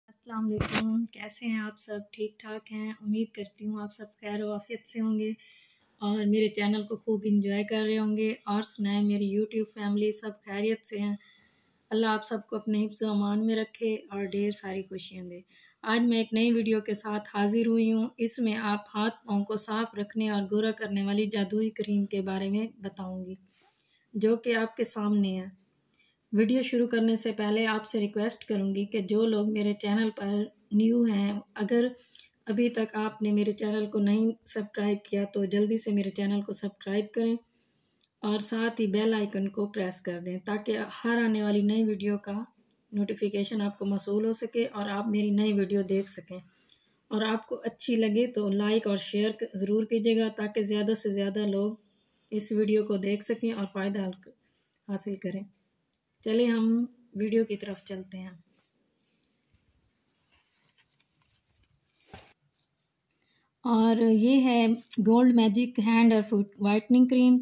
अस्सलाम वालेकुम। कैसे हैं आप सब? ठीक ठाक हैं। उम्मीद करती हूँ आप सब खैर व आफियत से होंगे और मेरे चैनल को खूब इंजॉय कर रहे होंगे। और सुनाएं मेरी यूट्यूब फैमिली सब खैरियत से हैं। अल्लाह आप सबको अपने हिफ्ज़ व अमान में रखे और ढेर सारी खुशियाँ दे। आज मैं एक नई वीडियो के साथ हाजिर हुई हूँ। इसमें आप हाथ पाँव को साफ़ रखने और गोरा करने वाली जादुई क्रीम के बारे में बताऊँगी, जो कि आपके सामने है। वीडियो शुरू करने से पहले आपसे रिक्वेस्ट करूंगी कि जो लोग मेरे चैनल पर न्यू हैं, अगर अभी तक आपने मेरे चैनल को नहीं सब्सक्राइब किया तो जल्दी से मेरे चैनल को सब्सक्राइब करें और साथ ही बेल आइकन को प्रेस कर दें ताकि हर आने वाली नई वीडियो का नोटिफिकेशन आपको मौसूल हो सके और आप मेरी नई वीडियो देख सकें। और आपको अच्छी लगे तो लाइक और शेयर ज़रूर कीजिएगा ताकि ज़्यादा से ज़्यादा लोग इस वीडियो को देख सकें और फ़ायदा हासिल करें। चलिए हम वीडियो की तरफ चलते हैं। और ये है गोल्ड मैजिक हैंड और फुट वाइटनिंग क्रीम।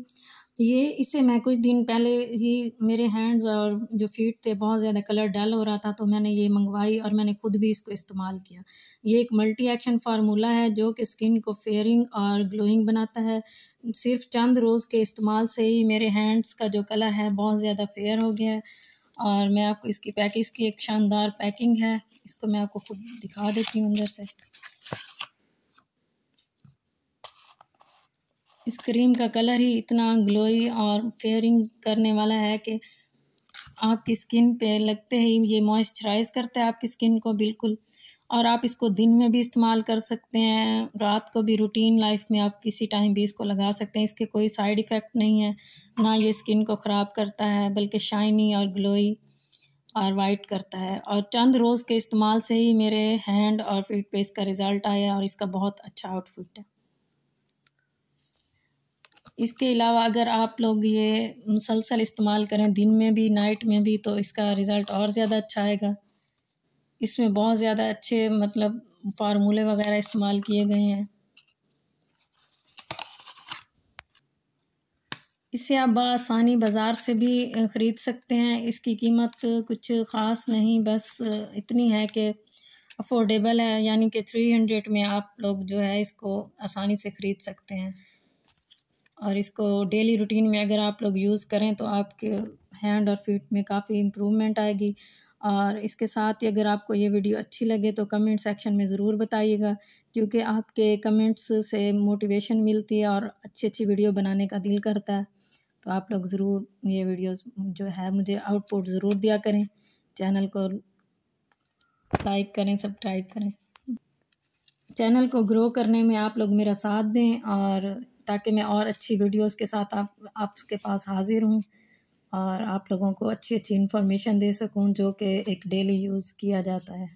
इसे मैं कुछ दिन पहले ही मेरे हैंड्स और जो फीट थे बहुत ज़्यादा कलर डल हो रहा था, तो मैंने ये मंगवाई और मैंने खुद भी इसको इस्तेमाल किया। ये एक मल्टी एक्शन फार्मूला है जो कि स्किन को फेयरिंग और ग्लोइंग बनाता है। सिर्फ चंद रोज़ के इस्तेमाल से ही मेरे हैंड्स का जो कलर है बहुत ज़्यादा फेयर हो गया है। और मैं आपको इसकी एक शानदार पैकिंग है, इसको मैं आपको खुद दिखा देती हूँ अंदर से। इस क्रीम का कलर ही इतना ग्लोई और फेयरिंग करने वाला है कि आपकी स्किन पे लगते ही ये मॉइस्चराइज़ करता है आपकी स्किन को बिल्कुल। और आप इसको दिन में भी इस्तेमाल कर सकते हैं, रात को भी रूटीन लाइफ में आप किसी टाइम भी इसको लगा सकते हैं। इसके कोई साइड इफ़ेक्ट नहीं है, ना ये स्किन को ख़राब करता है, बल्कि शाइनी और ग्लोई और वाइट करता है। और चंद रोज़ के इस्तेमाल से ही मेरे हैंड और फीट पे इसका रिज़ल्ट आया और इसका बहुत अच्छा आउटफिट है। इसके अलावा अगर आप लोग ये मुसलसल इस्तेमाल करें दिन में भी नाइट में भी तो इसका रिज़ल्ट और ज़्यादा अच्छा आएगा। इसमें बहुत ज़्यादा अच्छे फार्मूले वगैरह इस्तेमाल किए गए हैं। इसे आप बआसानी बाज़ार से भी ख़रीद सकते हैं। इसकी कीमत कुछ ख़ास नहीं, बस इतनी है कि अफोर्डेबल है, यानी कि 300 में आप लोग जो है इसको आसानी से ख़रीद सकते हैं। और इसको डेली रूटीन में अगर आप लोग यूज़ करें तो आपके हैंड और फीट में काफ़ी इम्प्रूवमेंट आएगी। और इसके साथ ही अगर आपको ये वीडियो अच्छी लगे तो कमेंट सेक्शन में ज़रूर बताइएगा, क्योंकि आपके कमेंट्स से मोटिवेशन मिलती है और अच्छी वीडियो बनाने का दिल करता है। तो आप लोग ज़रूर ये वीडियोस जो है मुझे आउटपुट ज़रूर दिया करें, चैनल को लाइक करें, सब्सक्राइब करें। चैनल को ग्रो करने में आप लोग मेरा साथ दें और ताकि मैं और अच्छी वीडियोस के साथ आपके पास हाज़िर हूँ और आप लोगों को अच्छी इन्फॉर्मेशन दे सकूँ जो कि एक डेली यूज़ किया जाता है।